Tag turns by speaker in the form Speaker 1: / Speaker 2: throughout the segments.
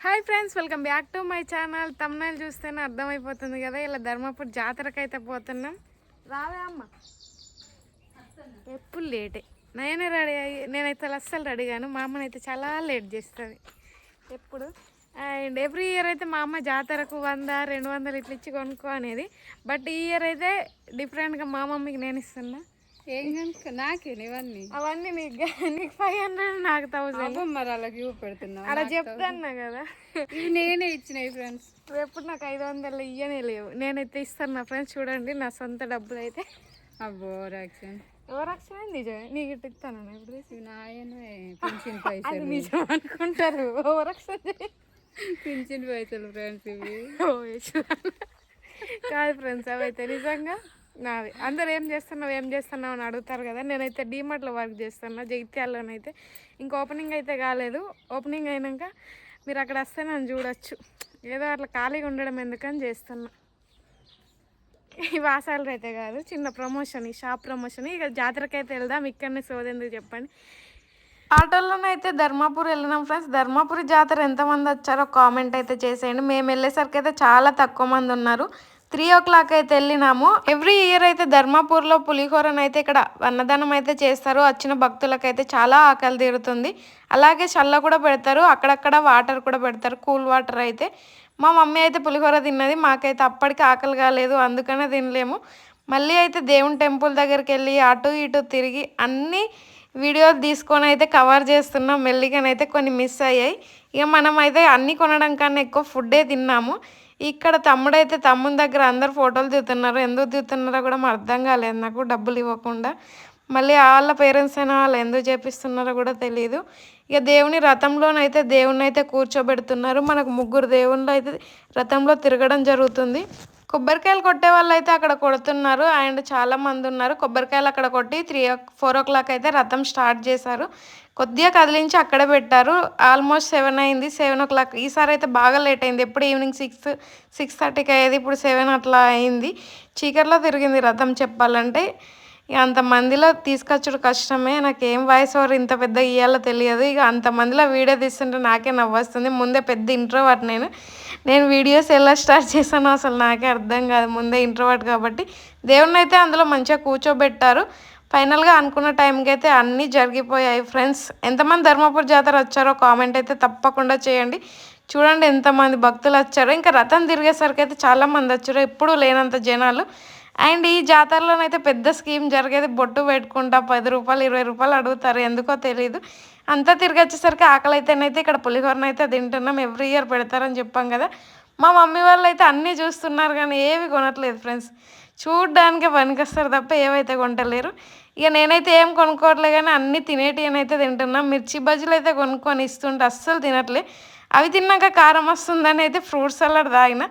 Speaker 1: Hi friends, welcome back to my channel. Thumbnail చూస్తేనే అర్థమైపోతుంది కదా, ఇలా ధర్మపూర్ జాతరకైతే పోతున్నాం. రావే అమ్మ, ఎప్పుడు లేటే. నేనే రెడీ అయ్యి, నేనైతే అస్సలు రెడీ గాను. మా అమ్మనైతే చాలా లేట్ చేస్తుంది ఎప్పుడు. అండ్ ఎవ్రీ ఇయర్ అయితే మా అమ్మ జాతరకు 100-200 ఇట్లా ఇచ్చి కొనుక్కో అనేది. బట్ ఈ ఇయర్ అయితే డిఫరెంట్గా మా మమ్మీకి నేను ఇస్తున్నా.
Speaker 2: ఏం కనుక నాకే ఇవన్నీ
Speaker 1: అవన్నీ నీకు 500, నాకు 1000.
Speaker 2: మరి అలా క్యూ పెడుతున్నా
Speaker 1: అలా చెప్తాన్నా కదా.
Speaker 2: ఇవి నేనే ఇచ్చినాయి ఫ్రెండ్స్.
Speaker 1: ఎప్పుడు నాకు 500 ఇయ్యనే లేవు. నేనైతే ఇస్తాను నా ఫ్రెండ్స్. చూడండి నా సొంత డబ్బులు అయితే.
Speaker 2: అబ్బో రాక్షన్
Speaker 1: ఓవరాక్షన్ నిజమే. నీకు ఇట్లా ఇస్తాను ఇప్పుడు.
Speaker 2: ఇవి నాయనే పింఛన్ పైసలు.
Speaker 1: నిజం అనుకుంటారు. ఓవరాక్షన్
Speaker 2: పింఛన్ పైసలు ఫ్రెండ్స్ ఇవి.
Speaker 1: కాదు ఫ్రెండ్స్, అవైతే నిజంగా నావి. అందరు ఏం చేస్తున్నావు అని అడుగుతారు కదా. నేనైతే డీమార్ట్లో వర్క్ చేస్తున్నా, జగిత్యాల్లోనైతే. ఇంకా ఓపెనింగ్ అయితే కాలేదు. ఓపెనింగ్ అయినాక మీరు అక్కడ వస్తే నన్ను చూడొచ్చు. ఏదో అట్లా ఖాళీగా ఉండడం ఎందుకని చేస్తున్నా. ఈ వాసాలు అయితే కాదు, చిన్న ప్రమోషన్, ఈ షాప్ ప్రమోషన్. ఇక జాతరకైతే వెళ్దాం. ఇక్కడనే సోదెందుకు చెప్పండి. ఆటోలోనైతే ధర్మాపూర్ వెళ్ళినాం ఫ్రెండ్స్. ధర్మాపూర్ జాతర ఎంతమంది వచ్చారో కామెంట్ అయితే చేసేయండి. మేము వెళ్ళేసరికి అయితే చాలా తక్కువ మంది ఉన్నారు. 3 o'clock అయితే వెళ్ళినాము. ఎవ్రీ ఇయర్ అయితే ధర్మాపూర్లో పులిహోరను అయితే ఇక్కడ అన్నదానం అయితే చేస్తారు. వచ్చిన భక్తులకైతే చాలా ఆకలి తీరుతుంది. అలాగే చల్ల కూడా పెడతారు, అక్కడక్కడ వాటర్ కూడా పెడతారు, కూల్ వాటర్ అయితే. మా మమ్మీ అయితే పులిహోర తిన్నది, మాకైతే అప్పటికి ఆకలి కాలేదు, అందుకనే తినలేము. మళ్ళీ అయితే దేవుని టెంపుల్ దగ్గరికి వెళ్ళి అటు ఇటు తిరిగి అన్నీ వీడియోలు తీసుకొని అయితే కవర్ చేస్తున్నాం. మెల్లిగానైతే కొన్ని మిస్ అయ్యాయి. ఇక మనం అయితే అన్నీ కొనడం కన్నా ఎక్కువ ఫుడ్డే తిన్నాము. ఇక్కడ తమ్ముడైతే తమ్ముని దగ్గర అందరు ఫోటోలు దిగుతున్నారు. ఎందుకు దిగుతున్నారో కూడా అర్థం కాలేదు నాకు, డబ్బులు ఇవ్వకుండా. మళ్ళీ వాళ్ళ పేరెంట్స్ అయినా వాళ్ళు ఎందుకు చేపిస్తున్నారో కూడా తెలియదు. ఇక దేవుని రథంలోనైతే దేవుని అయితే కూర్చోబెడుతున్నారు. మనకు 3 దేవుళ్ళు అయితే రథంలో తిరగడం జరుగుతుంది. కొబ్బరికాయలు కొట్టే వాళ్ళు అయితే అక్కడ కొడుతున్నారు. అండ్ చాలామంది ఉన్నారు. కొబ్బరికాయలు అక్కడ కొట్టి 4 o'clock అయితే రథం స్టార్ట్ చేశారు. కొద్దిగా కదిలించి అక్కడే పెట్టారు. ఆల్మోస్ట్ 7 అయింది, 7 o'clock. ఈసారి అయితే బాగా లేట్ అయింది. ఎప్పుడు ఈవినింగ్ 6-6:30కి అయ్యేది, ఇప్పుడు 7 అట్లా అయింది. చీకట్లో తిరిగింది రథం చెప్పాలంటే. ఇక అంతమందిలో తీసుకొచ్చుడు కష్టమే. నాకు ఏం వాయిస్ ఓవర్ ఇంత పెద్ద ఇయ్యాలో తెలియదు. ఇక అంతమందిలో వీడియో తీస్తుంటే నాకే నవ్వొస్తుంది. ముందే పెద్ద ఇంట్రోవర్ట్ నేను వీడియోస్ ఎలా స్టార్ట్ చేశానో అసలు నాకే అర్థం కాదు. ముందే ఇంట్రోవర్ట్ కాబట్టి దేవుణ్ణి అయితే అందులో మంచిగా కూర్చోబెట్టారు. ఫైనల్గా అనుకున్న టైంకి అయితే అన్నీ జరిగిపోయాయి ఫ్రెండ్స్. ఎంతమంది ధర్మపూర్ జాతర వచ్చారో కామెంట్ అయితే తప్పకుండా చేయండి. చూడండి ఎంతమంది భక్తులు వచ్చారో. ఇంకా రథం తిరిగేసరికి అయితే చాలామంది వచ్చారు, ఎప్పుడూ లేనంత జనాలు. అండ్ ఈ జాతరలోనైతే పెద్ద స్కీమ్ జరిగేది. బొట్టు పెట్టుకుంటా 10 రూపాయలు 20 రూపాయలు అడుగుతారు, ఎందుకో తెలియదు. అంతా తిరిగి వచ్చేసరికి ఆకలి అయితేనైతే ఇక్కడ పులిహోరనైతే తింటున్నాం. ఎవ్రీ ఇయర్ పెడతారని చెప్పాం కదా. మా మమ్మీ వాళ్ళు అయితే అన్నీ చూస్తున్నారు కానీ ఏవి కొనట్లేదు ఫ్రెండ్స్. చూడ్డానికి పనికొస్తారు తప్ప ఏవైతే కొంటలేరు. ఇక నేనైతే ఏం కొనుక్కోవట్లే కానీ అన్నీ తినేటివనైతే తింటున్నాం. మిర్చి బజ్జీలు అయితే కొనుక్కొని ఇస్తుంటే అస్సలు తినట్లే. అవి తిన్నాక కారం వస్తుందని అయితే ఫ్రూట్ సలాడ్ తాగిన.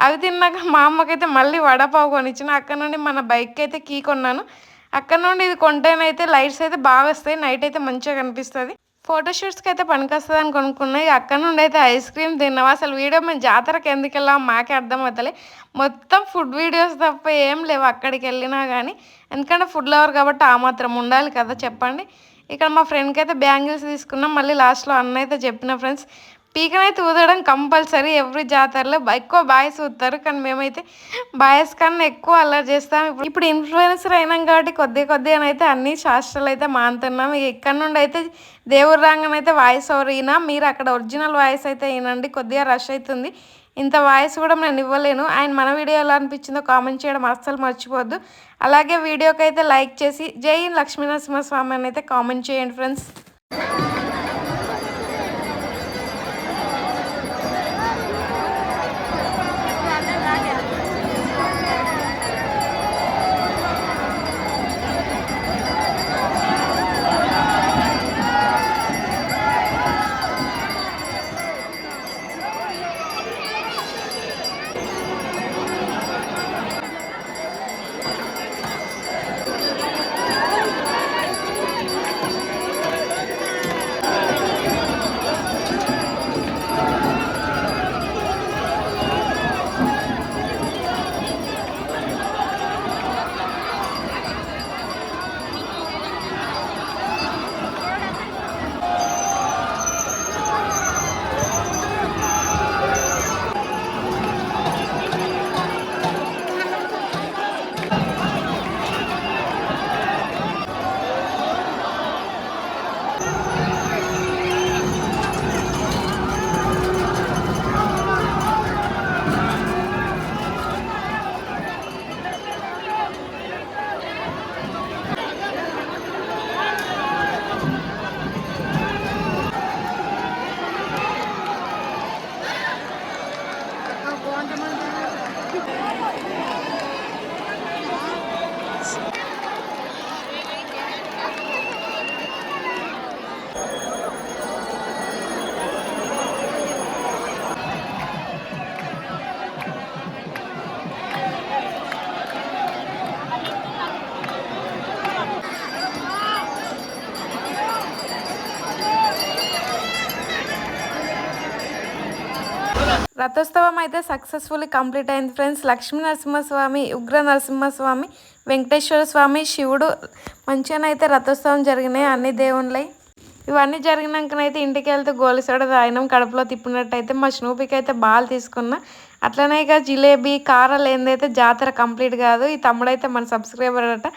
Speaker 1: అవి తిన్నాక మా అమ్మకైతే మళ్ళీ వడపావు కొనిచ్చిన. అక్కడ నుండి మన బైక్కి అయితే కీ కొన్నాను. అక్కడ నుండి ఇది కొంటేనైతే లైట్స్ అయితే బాగా వస్తాయి, నైట్ అయితే మంచిగా కనిపిస్తుంది. ఫోటోషూట్స్కి అయితే పనికొస్తుంది అని కొనుక్కున్నాయి. అక్కడ నుండి అయితే ఐస్ క్రీమ్ తిన్నాం. అసలు వీడియో మేము జాతరకి ఎందుకు వెళ్ళాం మాకే అర్థం అవుతలే. మొత్తం ఫుడ్ వీడియోస్ తప్ప ఏం లేవు అక్కడికి వెళ్ళినా కానీ. ఎందుకంటే ఫుడ్ లవర్ కాబట్టి ఆ మాత్రం ఉండాలి కదా చెప్పండి. ఇక్కడ మా ఫ్రెండ్కి అయితే బ్యాంగిల్స్ తీసుకున్నాం. మళ్ళీ లాస్ట్లో అన్న అయితే చెప్పిన ఫ్రెండ్స్, పీకనైతే ఊదడం కంపల్సరీ ఎవ్రీ జాతరలో. ఎక్కువ బాయ్స్ ఊతారు కానీ మేమైతే బాయ్స్ కన్నా ఎక్కువ అల్లరి చేస్తాం. ఇప్పుడు ఇన్ఫ్లుయెన్సర్ అయినాం కాబట్టి కొద్దిగానైతే అన్ని శాస్త్రాలు అయితే మానుతున్నాం. ఇక్కడ నుండి అయితే దేవుడు రాగానైతే వాయిస్ ఓవర్ అయినా, మీరు అక్కడ ఒరిజినల్ వాయిస్ అయితే వినండి. కొద్దిగా రష్ అవుతుంది, ఇంత వాయిస్ కూడా నేను ఇవ్వలేను. అండ్ మన వీడియో ఎలా అనిపించిందో కామెంట్ చేయడం అస్సలు మర్చిపోద్దు. అలాగే వీడియోకి అయితే లైక్ చేసి జై లక్ష్మీనరసింహస్వామి అని అయితే కామెంట్ చేయండి ఫ్రెండ్స్. రథోత్సవం అయితే సక్సెస్ఫుల్లీ కంప్లీట్ అయింది ఫ్రెండ్స్. లక్ష్మీ నరసింహస్వామి, ఉగ్ర నరసింహస్వామి, వెంకటేశ్వర స్వామి, శివుడు మంచిగానైతే రథోత్సవం జరిగినాయి అన్ని దేవుళ్ళై. ఇవన్నీ జరిగినాకనైతే ఇంటికి వెళ్తే గోలిసోడ తాగినాం, కడుపులో తిప్పినట్టయితే. మా స్నూపికి అయితే బాల్ తీసుకున్నా. అట్లనే ఇక జిలేబీ కారాలు ఏందైతే జాతర కంప్లీట్ కాదు. ఈ తమ్ముడైతే మన సబ్స్క్రైబర్ అట,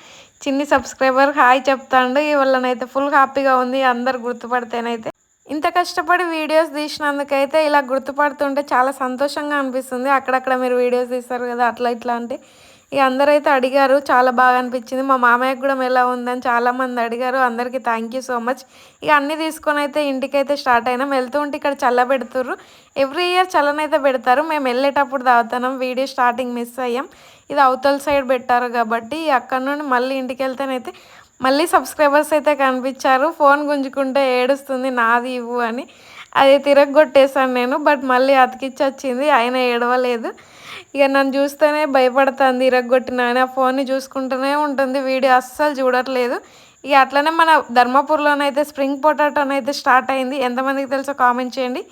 Speaker 1: చిన్ని సబ్స్క్రైబర్ హాయ్ చెప్తాండు. ఇవాళనైతే ఫుల్ హ్యాపీగా ఉంది అందరు గుర్తుపడితేనైతే. ఇంత కష్టపడి వీడియోస్ తీసినందుకైతే ఇలా గుర్తుపడుతుంటే చాలా సంతోషంగా అనిపిస్తుంది. అక్కడక్కడ మీరు వీడియోస్ తీస్తారు కదా అట్లా ఇట్లా అంటే ఇక అందరైతే అడిగారు, చాలా బాగా అనిపించింది. మా మామయ్యకు కూడా ఎలా ఉందని చాలామంది అడిగారు. అందరికీ థ్యాంక్ యూ సో మచ్. ఇక అన్నీ తీసుకొని అయితే ఇంటికైతే స్టార్ట్ అయినాం. వెళ్తూ ఉంటే ఇక్కడ చల్ల పెడుతుర్రు. ఎవ్రీ ఇయర్ చల్లనైతే పెడతారు. మేము వెళ్ళేటప్పుడు తాగుతున్నాం. వీడియో స్టార్టింగ్ మిస్ అయ్యాం. ఇది అవతల సైడ్ పెట్టారు కాబట్టి అక్కడ నుండి మళ్ళీ ఇంటికి వెళ్తేనైతే మళ్ళీ సబ్స్క్రైబర్స్ అయితే కనిపించారు. ఫోన్ గుంజుకుంటే ఏడుస్తుంది నాది ఇవ్వు అని. అది తిరగొట్టేశాను నేను, బట్ మళ్ళీ అతికిచ్చి వచ్చింది. ఆయన ఏడవలేదు. ఇక నన్ను చూస్తేనే భయపడుతుంది ఇరగొట్టిన అని. ఆ ఫోన్ని చూసుకుంటూనే ఉంటుంది, వీడియో అస్సలు చూడట్లేదు. ఇక అట్లనే మన ధర్మపూర్లోనైతే స్ప్రింగ్ పొటాటోనైతే స్టార్ట్ అయింది. ఎంతమందికి తెలుసో కామెంట్ చేయండి.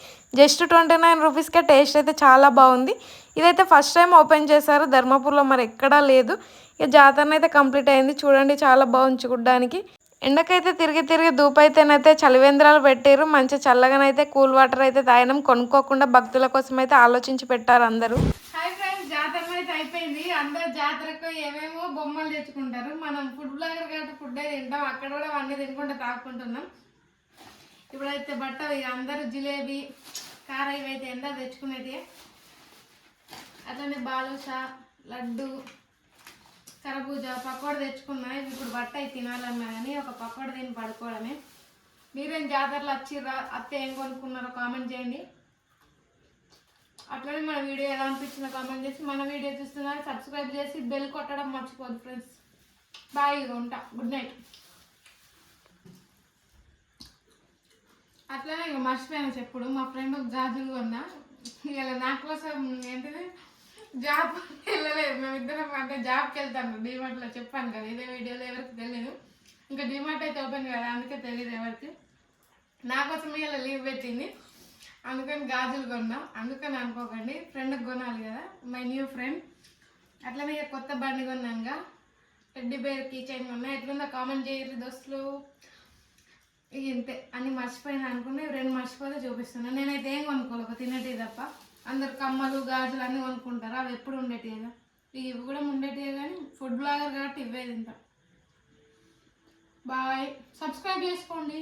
Speaker 1: జస్ట్ 29 రూపీస్కే టేస్ట్ అయితే చాలా బాగుంది. ఇదైతే ఫస్ట్ టైం ఓపెన్ చేశారు ధర్మపూర్లో, మరి ఎక్కడా లేదు. ఇక జాతర అయితే కంప్లీట్ అయింది. చూడండి చాలా బాగుంది చూడడానికి. ఎండకైతే తిరిగి తిరిగి దూపైతేనైతే చలివేంద్రాలు పెట్టారు. మంచి చల్లగానైతే కూల్ వాటర్ అయితే తాగినాం. కొనుక్కోకుండా భక్తుల కోసం అయితే ఆలోచించి పెట్టారు అందరూ. హాయ్ ఫ్రెండ్స్, జాతర అయితే అయిపోయింది. అందరు జాతరకు ఏమేమో బొమ్మలు తెచ్చుకుంటారు. మనం ఫుడ్ బ్లాగర్ కాబట్టి ఫుడ్ అయితే తింటాం. అక్కడ కూడా అన్నీ తినుకుంటూ తాగుకుంటున్నాం. ఇప్పుడైతే బట్ట ఇక అందరూ జిలేబీ కార ఇవైతే ఎండ తెచ్చుకునేది. అట్లనే బాలుషా, లడ్డు, కరబూజా, పకోడ తెచ్చుకున్నా. ఇప్పుడు బట్ట అయి తినాలన్నా కానీ ఒక పకోడ తిని పడుకోవడమే. మీరేం జాతరలో వచ్చిర్రా, అత్త ఏం కొనుక్కున్నారో కామెంట్ చేయండి. అట్లనే మన వీడియో ఎలా అనిపించిందో కామెంట్ చేసి, మన వీడియో చూస్తున్నారు సబ్స్క్రైబ్ చేసి బెల్ కొట్టడం మర్చిపోదు ఫ్రెండ్స్. బాయ్, ఉంటా, గుడ్ నైట్. అట్లనే ఇక మర్చిపోయాను చెప్పుడు, మా ఫ్రెండ్ ఒక గాజులు కొన్నా. ఇలా నా కోసం ఏంటిది జాబ్ వెళ్ళలేదు. మేమిద్దరం అంటే జాబ్కి వెళ్తాను డీమార్ట్లో, చెప్పాను కదా ఇదే వీడియోలో. ఎవరికి తెలియదు, ఇంకా డీమార్ట్ అయితే ఓపెన్ కదా, అందుకే తెలియదు ఎవరికి. నా కోసం ఇలా లీవ్ పెట్టింది, అందుకని గాజులు కొన్నా. అందుకని అనుకోకండి, ఫ్రెండ్కి కొనాలి కదా, మై న్యూ ఫ్రెండ్. అట్లనే ఇక కొత్త బండి కొన్నాక టెడ్డీ బేర్ కీ చైన్ కొన్నా. ఎట్లుందో కామెంట్ చేయరు దోస్తులు. ఇక ఇంతే, అన్నీ మర్చిపోయినా అనుకున్నా. 2 మర్చిపోతే చూపిస్తున్నాను. నేనైతే ఏం కొనుక్కోలేదు, తినేటివి తప్ప. అందరు కమ్మలు గాజులు అన్నీ కొనుక్కుంటారు, అవి ఎప్పుడు ఉండేటివి. ఇవి కూడా ఉండేటివి కానీ ఫుడ్ బ్లాగర్ కాబట్టి ఇవే తింటా. బాయ్, సబ్స్క్రైబ్ చేసుకోండి.